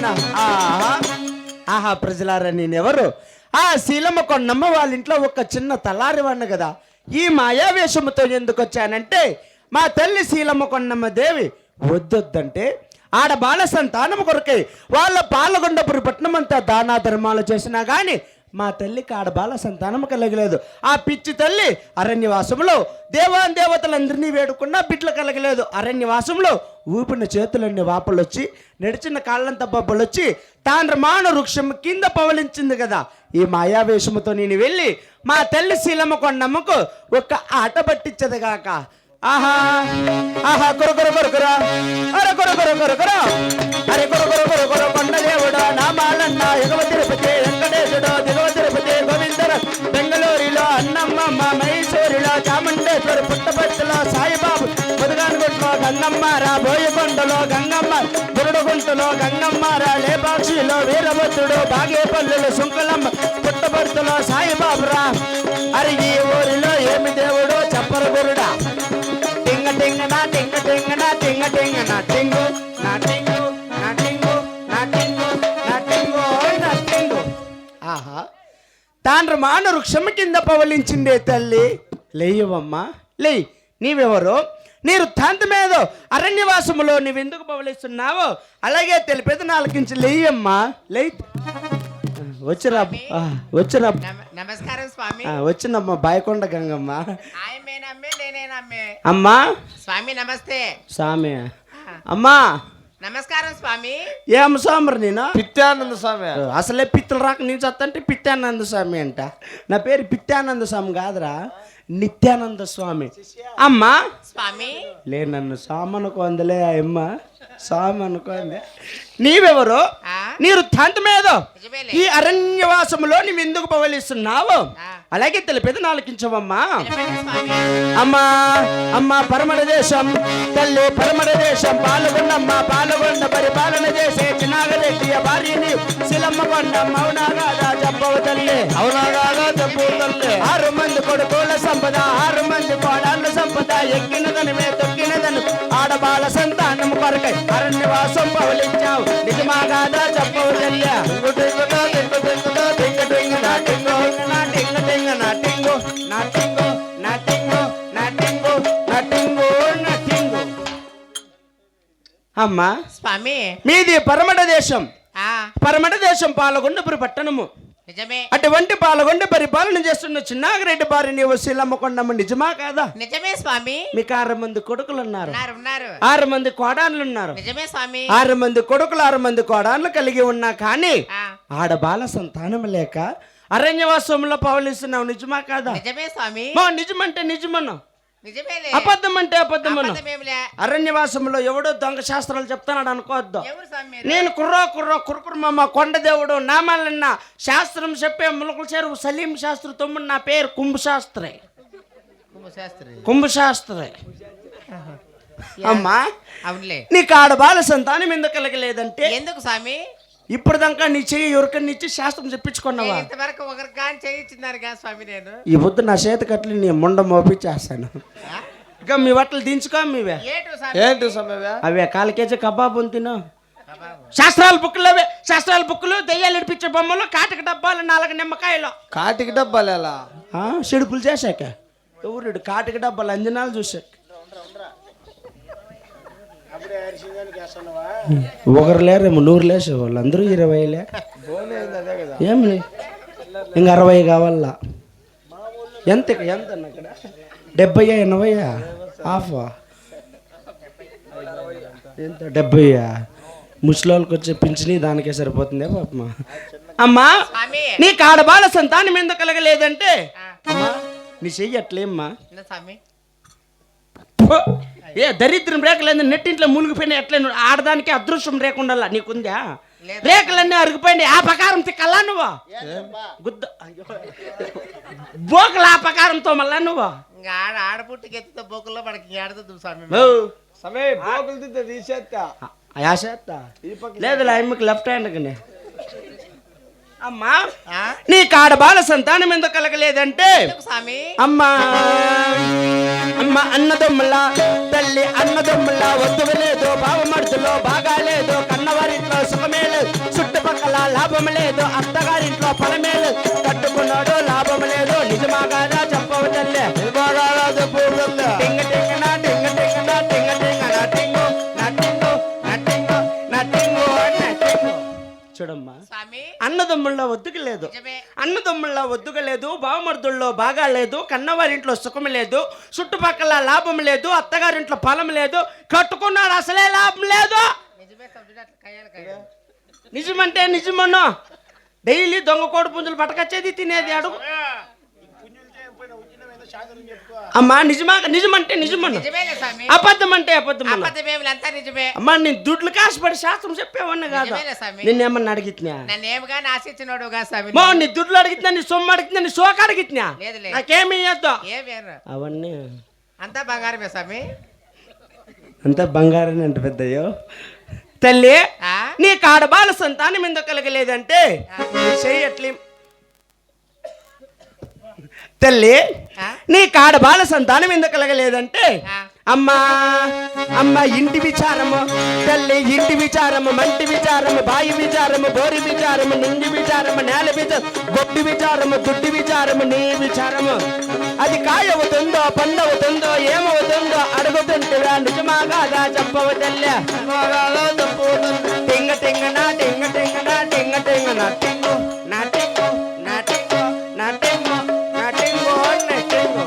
ఆహా ఆహా ప్రజలారా, నేనెవరు? ఆ శీలమ్మ కొండమ్మ వాళ్ళ ఇంట్లో ఒక చిన్న తలారివాడిని కదా. ఈ మాయావేషముతో ఎందుకు వచ్చానంటే, మా తల్లి శీలమ్మ కొండమ్మ దేవి వద్దొద్దంటే ఆడ బాల సంతానం కొరకై వాళ్ళ పాలగొండపురి పట్నం అంతా దానా ధర్మాలు చేసినా గాని మా తల్లికి ఆడబాల సంతానం కలగలేదు. ఆ పిచ్చి తల్లి అరణ్యవాసంలో దేవాన్ దేవతలందరినీ వేడుకున్నా బిడ్డలు కలగలేదు. అరణ్యవాసంలో ఊపిన చేతులన్నీ వాపలొచ్చి నడిచిన కాళ్ళంతా బొబ్బలొచ్చి తాండ్రమాన వృక్షం కింద పవలించింది కదా. ఈ మాయావేషముతో నేను వెళ్ళి మా తల్లి శీలమ్మ కొండమ్మకు ఒక ఆట పట్టించదుగాక. ఆహా ఆహా కొరకొర కొరకొరా అరే కొరకొర కొరకొరా అరే కొరకొర కొరకొర కొండ దేవుడా నామాలన్న ఎగవ తిరుపతి వెంకటేశుడు దిగవ తిరుపతి గోవిందర బెంగళూరులో అన్నమ్మ మైసూరులో చాముండేశ్వరి పుట్టపర్తిలో సాయిబాబు ముదుగానుగుంటలో గంగమ్మారా బోయకొండలో గంగమ్మ బురుడుగుంటలో గంగమ్మారా లేపాక్షిలో వీరభద్రుడు బాగేపల్లిలో సుంకలమ్మ పుట్టపర్తిలో సాయిబాబురా. అరే ఈ ఊరిలో ఏమి దేవుడు చెప్పరు గురుడా. టింగ నా టింగ టింగ నా టింగ టింగ నా టింగు నా టింగు నా టింగు నా టింగు నా టింగు నా టింగు. ఆహా తాండ్రమాన వృక్షం కింద పవలించిండే తల్లి లేయవమ్మా లే. నీవెవరు? నీ వృత్తాంతమేదో అరణ్యవాసములో నీవెందుకు పవలిస్తున్నావో అలాగే తెలిపేది నాలుగించి లేయమ్మా లే. వచ్చిరా వచ్చిరా. నమస్కారం స్వామి. వచ్చినమ్మా బాయకొండ గంగమ్మ. నేనేనమ్మే అమ్మా స్వామి నమస్తే. స్వామి అమ్మా నమస్కారం స్వామి. ఏం స్వామి నేను? పిత్యానంద స్వామి. అసలే పిత్తలు రాక నేను చత్తంటే పిత్యానంద స్వామి అంట. నా పేరు పిత్యానంద స్వామి కాదురా, నిత్యానంద స్వామి. అమ్మా స్వామి లే నన్ను స్వామి అనుకోందిలే అమ్మ, స్వామి అనుకోండి. నీవెవరు? నీ వృత్తాంతమేదో ఈ అరణ్యవాసములో నీవు ఎందుకు పవలిస్తున్నావు అలాగే తెలిపేది నాలుగించవమ్మా. అమ్మా అమ్మా పరమణ దేశం తల్లి పరమణ దేశం పాల్గొండమ్మ పాల్గొండ పరిపాలన చేసే చిన్నాగరెడ్డి భార్యని శిలమ్మ కొండమ్మ అవునాగాదా చెప్పవు తల్లి అవునాగాదా చెప్పవు తల్లి. 6 మంది కొడుకుల సంపద 6 మంది కోడాళ్ళ సంపద ఎక్కినదనమే తొక్కినదను ఆడబాల సంతానం కొరకై అరణ్యవాసం పవలించావు నిజమాగాదా చెప్పవు తల్లి. అమ్మా స్వామి మీది పరమట దేశం. ఆ పరమట దేశం పాలగొండపురి పట్టణము. నిజమే. అటువంటి పాలగొండ పరిపాలన చేస్తున్న చిన్నాగరెడ్డి భార్య నీవు శీలమ్మ కొండమ్మ నిజమా కాదా? నిజమే స్వామి. మీకు 6 మంది కొడుకులు ఉన్నారు, ఉన్నారు 6 మంది కోడాన్లు ఉన్నారు. నిజమే స్వామి. 6 మంది కొడుకులు 6 మంది కోడాన్లు కలిగి ఉన్నా కానీ ఆ ఆడబాల సంతానం లేక అరణ్యవాసంలో పవలిస్తున్నావు నిజమా కాదా? నిజమే స్వామి. నిజమంటే నిజమను, నిజమేలే. అబద్ధం అంటే అబద్ధమను. అబద్ధమేమిలే. అరణ్యవాసంలో ఎవడో దొంగ శాస్త్రాలు చెప్తానాడు అనుకోవద్దు. ఎవరు స్వామి? నేను కుర్రమ్మ కొండదేవుడు నామాలన్న శాస్త్రం చెప్పే ములకల చెరువు సలీం శాస్త్రి తమ్ముడు. నా పేరు కుంభశాస్త్రి. కుంభశాస్త్రి అమ్మా. అవునులే. నీకు ఆడబాల సంతానం ఎందుకు కలగలేదంటే ఎందుకు స్వామి? ఇప్పుడు దాకా నీ చెయ్యి ఎవరికన్నా ఇచ్చి శాస్త్రం చెప్పించుకున్నావా? ఇంతవరకు ఒకరు కానీ చేయించున్నారు కదా స్వామి. నేను ఈ బుద్ధు నా చేతి కట్లు నీ ముండ మోపించేస్తాను. ఇంకా మీ బట్టలు దించుకో. మీవే ఏంటి స్వామి? అవే 1/4 కేజీ కబాబు తిను. శాస్త్రాల బుక్కులు అవే శాస్త్రాల బుక్కులు దెయ్యాలు నడిపించే బొమ్మలు కాటిక డబ్బాలు 4 నిమ్మకాయలు. కాటికి డబ్బాలు ఎలా చెడుపులు చేశాక ఎవరు కాటిక డబ్బాలు అంజనాలు చూసాక ఒకరు లేరేమో 100 లేసే వాళ్ళు అందరూ 20 లే. ఏమి ఇంకా 60 కావాలా? ఎంత ఎంత అక్కడ 70 80 హాఫ్ ఎంత 70 ముసలోళ్ళకి వచ్చే పింఛని దానికే సరిపోతుందే పాపమా. అమ్మా నీకు ఆడబాల సంతానం ఎందుకు కలగలేదంటే అమ్మా నీ చెయ్యి అట్లేమ్మా. ఏ దరిద్రం రేఖలేదు నెట్టింట్లో మునిగిపోయినా ఎట్లా ఆడదానికి అదృష్టం రేకుండా నీకుందా? రేఖలన్నీ అరిగిపోయింది. ఆ ప్రకారం తిక్కల్లా నువ్వు గుద్ద బోకలు ఆ ప్రకారంతో మళ్ళా నువ్వు ఆడపుట్టికి ఎత్తుతో బోకుల్లో మనకి ఆడుతుంది లేదు అమ్మకి లెఫ్ట్ హ్యాండ్ కానీ. అమ్మా నీకు ఆడబాల సంతానం ఎందుకు కలగలేదంటే అమ్మా అమ్మ అన్నదమ్ముల తల్లి అన్నదమ్ముల వద్దువ లేదు బావమర్దులో బాగా లేదు కన్నవారిట్లో సుఖమే లేదు లాభం లేదు, అత్తగారింట్లో ఫలమేలు, కట్టుకున్నాడు లాభం లేదు. నిజమా కాదా చెప్పవు తల్లి? నిజమాగాదా చెప్పు తల్లి. టింగ టింగన టింగ టింగన టింగ టింగ నటింగు నటింగు నటింగు నటింగు నటింగు. చూడమ్మా, స్వామి అన్నదమ్ముల్లో ఒద్దుకు లేదు, నిజమే. అన్నదమ్ముల్లో ఒద్దుకు లేదు, బావమర్దుల్లో బాగా లేదు, కన్నవారింట్లో సుఖం లేదు, చుట్టుపక్కల లాభం లేదు, అత్తగారింట్లో ఫలం లేదు, కట్టుకున్నాడు అసలే లాభం లేదు. నిజమే స్వామి, అట్లా కయ్యాలి కయ్యాలి. నిజమంటే నిజమను. డైలీ దొంగ కోడి పుంజులు పట్టకొచ్చేది తినేది అడుగు. అమ్మా నిజమంటే నిజమను, నిజమేలే స్వామి. అబద్ధం అంటే అబద్ధం. అబద్ధమేమిలే, అంతా నిజమే. అమ్మా నేను దుడ్లు కాసుపడి శాస్త్రం చెప్పేవన్నా కాదు. నిజమేలే స్వామి. నిన్నేమన్నా అడిగినా? నన్నేమిగా ఆశించినోడుగా స్వామి. మో నీ దుడ్లు అడిగినా, నీ సొమ్ము అడిగినా, నీ సోక అడిగినా లేదులే. నాకేమి ఇయ్యొద్దు. ఏమేరు అవన్నీ అంతా బంగారమే స్వామి. అంతా బంగారం అంటే పెద్దయ్యో. తల్లి ఆ? నీ కాడబాల సంతానం ఎందుకు కలగలేదంటే నీ చెయ్యి ఎట్లీ. తల్లి ఆ? నీ కాడబాల సంతానం ఎందుకు కలగలేదంటే ఆ. అమ్మా అమ్మ ఇంటి విచారము తల్లి, ఇంటి విచారము, మంటి విచారము, బాయి విచారము, బోరి విచారము, నింగి విచారము, నేల విచారము, గొడ్డు విచారము, దుడ్డి విచారము, నీ విచారము. అది కాయవుతుందో పండవుతుందో ఏమవుతుందో అడుగుతుంటురా. నిజమా కాదా చెప్పవు తల్లి? నిజమాగాదా చెప్పు తల్లి. టింగ టింగన టింగ టింగన టింగ టింగన టింగు నా టింగు నా టింగు నా టింగు నా టింగు నా టింగు.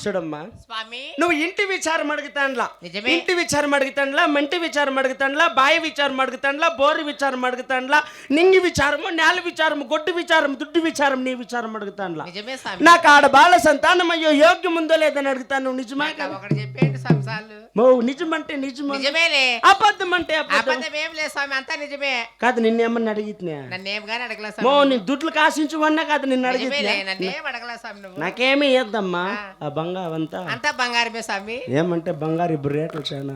చూడమ్మా, స్వామి నువ్వు ఇంటి విచారం అడుగుతాండ్లా, నిజమే. ఇంటి విచారం అడుగుతాండ్లా, మంటి విచారం అడుగుతాండ్లా, బాయి విచారం అడుగుతాండ్లా, బోరి విచారం అడుగుతాండ్లా, నింగి విచారము, నేల విచారము, గొడ్డు విచారం, దుడ్డు విచారం, నీ విచారం అడుగుతాండ్లా. నిజమే స్వామి. నాకు ఆడ బాల సంతానం అయ్యో యోగ్యం ఉందో లేదని అడుగుతాను. నువ్వు నిజమా నాకు కదా? ఒకటి చెప్పేయండి సంసార్లు. మో నిజమంటే నిజము, నిజమేలే. అబద్ధం అంటే అబద్ధం అబద్ధమేం లేదు స్వామి, అంతా నిజమే. కాదు. నిన్నేమన్నా అడిగినా? నన్నేమిగానే అడగలే మో స్వామి. నీ దుడ్లు కాసించువన్నా కాదు నిన్ను అడిగితే. నిజమేలే, నన్నేం అడగలే స్వామి నువ్వు. నాకేమీ ఇద్దామ్మా ఆ బంగారంతా. అంతా బంగారమే స్వామి. ఏమంటే బంగారు ఇప్పుడు రేట్లు చాలా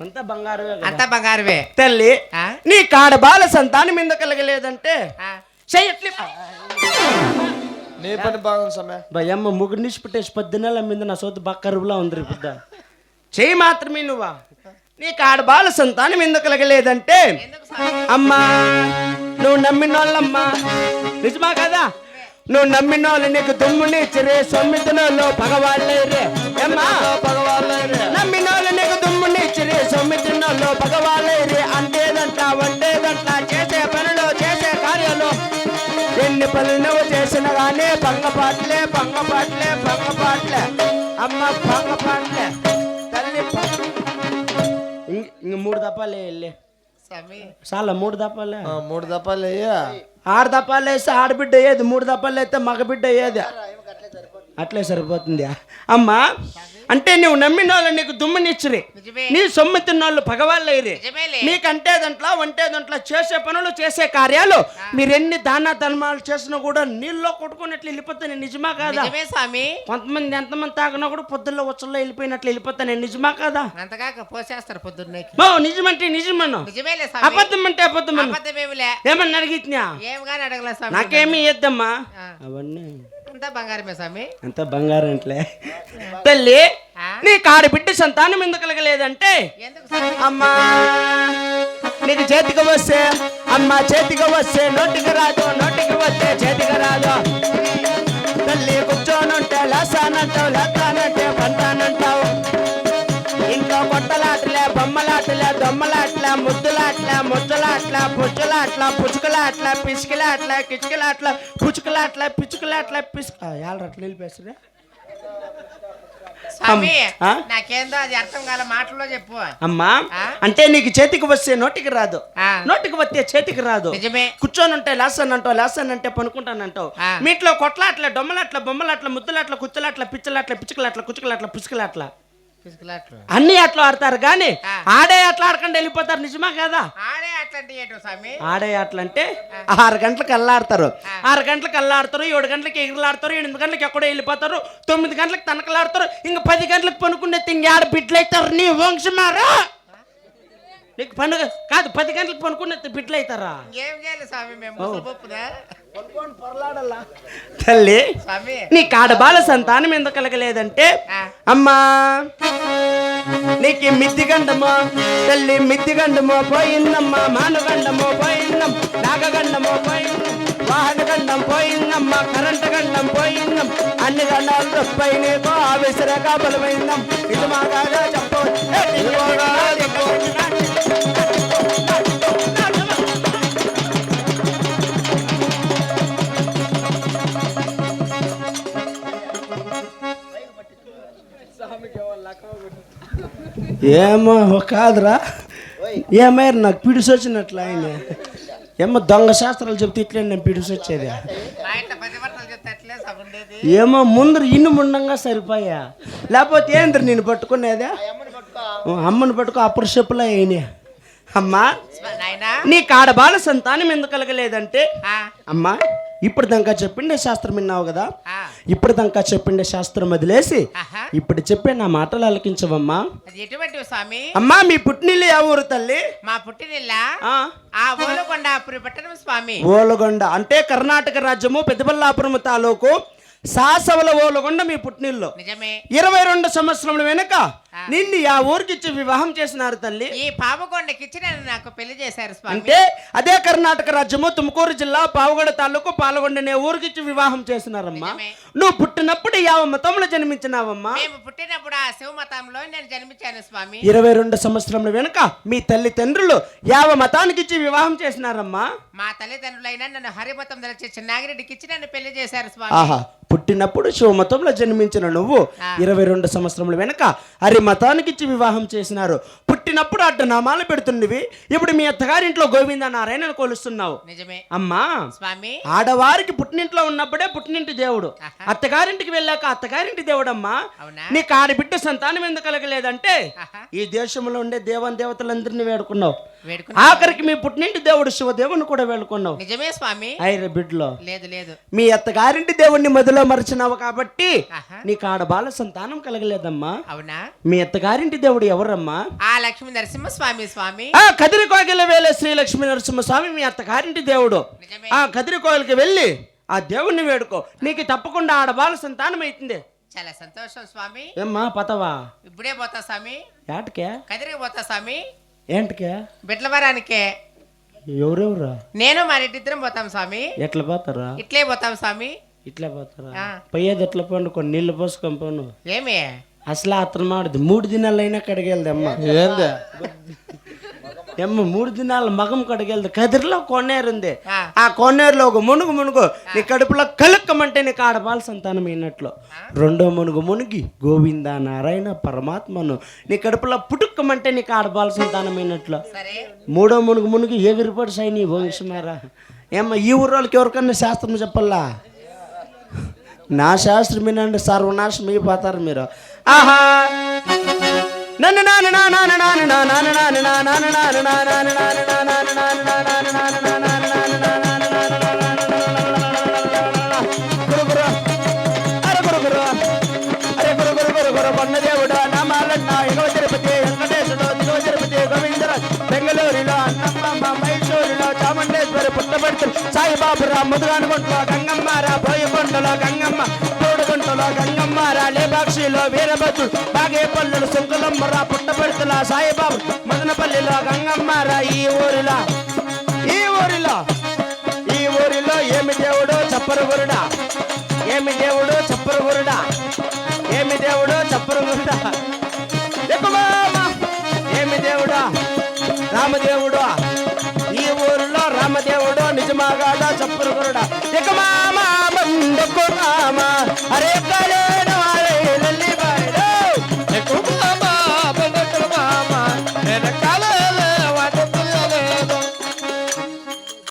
అంతా బంగారమే కదా. అంతా బంగారమే. తల్లి ఆ? నీ కాడ బాల సంతానం ఎందుకు కలగలేదంటే ఆ. చెయ్యట్లే. నీ పని బాగుంది సమయ. భయమ్మ ముగ్గురు నిలిచి పెట్టేసి 10 నెలల మీద నా సొత్తు బక్కరువులా ఉంది పెద్ద. చెయ్యి మాత్రమే నువ్వా. నీ కాడ బాల సంతానం ఎందుకు కలగలేదంటే ఎందుకు స్వామి? అమ్మా నువ్వు నమ్మినోళ్ళమ్మా. నిజమా కదా? నువ్వు నమ్మినోళ్ళు నీకు దుమ్ముని చిరే సొమ్మిదినోళ్ళు పగవాళ్ళేరే. ఏమ్మా భగవాన్లే నమ్మినోళ్ళు నీకు దుమ్ముని చిరే సొమ్మిదినోళ్ళు పగవాళ్ళేరే. అంటేదంట వంటేదంట చేసే పనులు చేసే కార్యాలు ఎన్ని పనులు నువ్వు చేసిన కానీ పంగపాట్లే పంగపాట్లే పంగపాట్లే అమ్మ పంగపాట్లే తల్లి. ఇంక 3 దప్పాలే వెళ్ళి స్వామి చాలా 3 దప్పాలే. 3 దప్పాలు అయ్యా. 6 దప్పాలు వేస్తే ఆడబిడ్డ అయ్యేది, 3 దప్పాలు అయితే మగబిడ్డ అయ్యేది. అట్లే సరిపోతుంది అమ్మా. అంటే నువ్వు నమ్మిన వాళ్ళు నీకు దుమ్మునిచ్చిరి, నిజమే. నీ సొమ్ము తిన్నోళ్ళు పగవాళ్ళయ్యి. నిజమేలే. నీకంటే దాంట్లో వంటే దాంట్లో చేసే పనులు చేసే కార్యాలు మీరు ఎన్ని దాన ధర్మాలు చేసినా కూడా నీళ్ళలో కొట్టుకున్నట్లు వెళ్ళిపోతాను. నిజమా కాదా? నిజమే స్వామి. కొంతమంది ఎంతమంది తాగినా కూడా పొద్దుల్లో వచ్చల్లో వెళ్ళిపోయినట్లు వెళ్ళిపోతాను. నిజమా కాదా? అంతగా పోసేస్తారు పొద్దున్నే. నిజమంటే నిజమను, నిజమేలే స్వామి. అబద్ధం అంటే అబద్ధం. అబద్ధమేమిలే. ఏమన్నా అడిగినా ఏమిగానే అడగలే స్వామి. నాకేమీ ఇద్దామా. ఆ. అవన్నీ అంతా బంగారమే స్వామి. అంత బంగారం అంటలే. తల్లి ఆ? నీ కాడి బిడ్డ సంతానం ఎందుకు కలగలేదంటే ఎందుకు స్వామి? అమ్మా నీకు చేతికి వస్తే అమ్మ చేతికి వస్తే నోటికి రాదు, నోటికి వస్తే చేతికి రాదు. తల్లి కూర్చోనుంటే లేసానంటావు, లేస్తానంటే పంటానంటావు. ఇంట్లో కొట్టలాటలే బొమ్మలాటలే దొమ్మలాట్ల ముద్దులాట్ల ముద్దలాట్ల పుచ్చులాట్ల పుచ్చుకలాట్ల పిసుకలాట్ల కిచుకలాట్ల పుచ్చుకలాట్ల పిచ్చుకలాట్ల పిసుక అట్లా వెళ్ళిపోయారు. స్వామి ఆ? నాకేందో అది అర్థం కాల, మాటల్లో చెప్పు. అమ్మా ఆ? అంటే నీకు చేతికి వస్తే నోటికి రాదు, ఆ. నోటికి వస్తే చేతికి రాదు. నిజమే. కూర్చొని ఉంటే లేస్తానంటావు, లేస్తానంటే పనుకుంటానంటావు. ఆ. మీట్లో కొట్లాట్ల డొమ్మలాట్ల బొమ్మలాట్ల ముద్దులాట్ల కుచ్చలాట్ల పిచ్చలాట్ల పిచ్చుకలాట్ల కుచ్చుకలాట్ల పుచ్చుకలాట్ల పిసుకులాట్లు. అన్ని అట్లా ఆడతారు కానీ ఆ. ఆడే అట్లా ఆడకుండా వెళ్ళిపోతారు. నిజమా కదా? ఆడే అట్లాంటి ఏంటో స్వామి. ఆడే అట్లా అంటే 6 గంటలకు అల్లాడతారు, 6 గంటలకు అల్లాడతారు, 7 గంటలకు ఎగిరిలాడతారు, 8 గంటలకు ఎక్కడో వెళ్ళిపోతారు, 9 గంటలకు తనకలాడతారు, ఇంకా 10 గంటలకు పనుకునే తింగి ఆడ బిడ్డలు అవుతారు. నీ వంశమారా నీకు పండుగ కాదు, 10 గంటలకు పనుకునే బిడ్డలు అవుతారా? ఏం చేయాలి స్వామి మేము ముసలి పప్పునా? తల్లి స్వామి నీ కాడ బాల సంతానం ఎందుకు కలగలేదంటే ఆ. అమ్మా నీకు మిద్దిగండమో తల్లి మిద్దిగండమో పోయిందమ్మా, మానుగండమో పోయిందం, నాగగండమో పోయిందం, వాహన గండం పోయిందమ్మ, కరెంటు గండం పోయిందం, అన్ని గండాలు తప్పై నీకో ఆవేశరగా బలమైందం. ఇది మా కాదా చెప్పు, ఏమో కాదురా, ఏమైనా నాకు పిడిసి వచ్చినట్లు ఆయన ఏమో దొంగ శాస్త్రాలు చెప్తే ఇట్లే నేను పిడిసి వచ్చేది. బయట పది బట్టలు చెప్తే అట్లే సగం ఉండేది. ఏమో ముందర ఇన్ని ముండంగా సరిపోయా, లేకపోతే ఏంద్ర నేను పట్టుకునేదే, అమ్మని పట్టుకో అప్పుడు చెప్పులా అయినా. అమ్మా నాయనా నీ కాడబాల సంతానం ఎందుకు కలగలేదంటే, ఆ, అమ్మా ఇప్పుడు దాకా చెప్పిండే శాస్త్రం విన్నావు కదా, ఆ, ఇప్పుడు దాకా చెప్పిండే శాస్త్రం వదిలేసి ఆహా. ఇప్పుడు చెప్పే నా మాటలు ఆలకించవమ్మా. అది ఎటువంటివి స్వామి? అమ్మా మీ పుట్టినిల్లు ఏ ఊరు తల్లి? మా పుట్టినిల్ల ఆ ఆ ఓలకొండ అప్పుడు పట్టణం స్వామి. ఓలగొండ అంటే కర్ణాటక రాజ్యము పెద్దబల్లాపురం తాలూకు సాసవల ఓలగొండ మీ పుట్టినిల్లు. నిజమే. 22 సంవత్సరముల వెనక నిన్ను ఆ ఊరికిచ్చి వివాహం చేసినారు తల్లి. ఈ పాపకొండకి ఇచ్చి నన్ను నాకు పెళ్లి చేశారు స్వామి. అంటే అదే కర్ణాటక రాజ్యము తుమకూరు జిల్లా పావుగడ తాలూకు పాల్గొండ అనే ఊరికిచ్చి వివాహం చేసినారమ్మా. నిజమే. నువ్వు పుట్టినప్పుడు యావ మతంలో జన్మించినావమ్మా. మేము పుట్టినప్పుడు ఆ శివ మతంలో నేను జన్మించాను స్వామి. 22 సంవత్సరముల వెనుక మీ తల్లిదండ్రులు యావ మతానికి ఇచ్చి వివాహం చేసినారమ్మా. మా తల్లిదండ్రులైనా నన్ను హరిమతం దళచి చిన్నాగిరెడ్డికి ఇచ్చి నన్ను పెళ్లి చేశారు స్వామి. ఆహా పుట్టినప్పుడు శివమతంలో జన్మించిన నువ్వు 22 సంవత్సరముల వెనక హరి మతానికి ఇచ్చి వివాహం చేసినారు. పుట్టినప్పుడు అడ్డ నామాలు పెడుతున్నవి, ఇప్పుడు మీ అత్తగారింట్లో గోవింద నారాయణను కొలుస్తున్నావు. నిజమే అమ్మా స్వామి. ఆడవారికి పుట్టినింట్లో ఉన్నప్పుడే పుట్టినింటి దేవుడు, ఆహా. అత్తగారింటికి వెళ్ళాక అత్తగారింటి దేవుడమ్మా. అవునా? నీకు ఆడబిడ్డ సంతానం ఎందుకు కలగలేదంటే ఆహా. ఈ దేశంలో ఉండే దేవతలందరినీ వేడుకున్నావు, వేడుకున్నా. ఆఖరికి మీ పుట్టినింటి దేవుడు శివదేవుని కూడా వేడుకున్నావు. నిజమే స్వామి. ఐర బిడ్డలో లేదు లేదు. మీ అత్తగారింటి దేవుణ్ణి మదిలో మరచినావు కాబట్టి ఆహా. నీకు ఆడబాల సంతానం కలగలేదమ్మా. అవునా? మీ అత్తగారింటి దేవుడు ఎవరమ్మా? ఆ లక్ష్మీ నరసింహ స్వామి స్వామి. ఆ కదిరి కోగిల వేలే శ్రీ లక్ష్మీ నరసింహ స్వామి మీ అత్తగారింటి దేవుడు. నిజమే. ఆ కదిరి కోగిలకి వెళ్ళి ఆ దేవుణ్ణి వేడుకో, నీకు తప్పకుండా ఆడబాల సంతానం అవుతుంది. చాలా సంతోషం స్వామి. ఏమ్మా పతవా ఇప్పుడే పోతా స్వామి. ఏటకే కదిరికి పోతా స్వామి. ఏంటకే బిడ్లవరానికే. ఎవరెవరా? నేను మా రెడ్డిద్దరం పోతాం స్వామి. ఎట్లా పోతారా? ఇట్లే పోతాం స్వామి. ఇట్లా పోతారా? ఆ. పోయేది ఎట్లా పోండి, కొన్ని నీళ్ళు పోసుకొని పోను. ఏమి అసలు అతను మాడదు 3 దినాలైనా కడిగేది అమ్మ. ఏంది ఏమ్మ 3 దినాలు మగం కడిగేది. కదిరిలో కొన్నేరు ఉంది, ఆ. ఆ కొన్నేరులో ఒక మునుగు నీ కడుపులో కలుక్కమంటే నీకు ఆడబాల సంతానం అయినట్లు. రెండో మునిగి గోవింద నారాయణ పరమాత్మను నీ కడుపులో పుట్టుక్కమంటే నీకు ఆడబాల సంతానం అయినట్లు. సరే. మూడో మునిగి ఎగిరిపడి సైని వంశమేరా. ఏమ్మ ఈ ఊరోళ్ళకి ఎవరికన్నా శాస్త్రం చెప్పల్లా? నా శాస్త్రం వినండి, సర్వనాశం అయిపోతారు మీరు. ఆహా నన్ను నాన్న నాన్న నాన్న నాన్న నాన్న నాన్న నాన్న నాన్న నాన్న దేవుడు నామాలన్న ఎగవ తిరుపతి వెంకటేశుడు దిగువ తిరుపతి గోవిందర బెంగళూరులో అన్నమ్మ మైసూరులో చాముండేశ్వరి పుట్టబడుతు సాయిబాబురా ముదుగానుగుంటలో గంగమ్మరా బోయకొండలో గంగమ్మ తోడుగుంటలో గంగమ్మరా లేపాక్షిలో వీరభద్రుడు బాగేపల్లులు సుంకులమ్మరా పుట్టబడుతుల సాయిబాబు మదనపల్లిలో గంగమ్మరా. ఈ ఊరిలో ఏమి దేవుడు చెప్పరు గురుడా, ఏమి దేవుడు చెప్పరు గురుడా, ఏమి దేవుడు చెప్పరు గురుడా, ఏమి దేవుడా రామదేవుడు. ఈ ఊరిలో రామదేవుడు నిజమాగాడా చెప్పరు గురుడా. ఇక మామ బంధకు రామ హరే కలే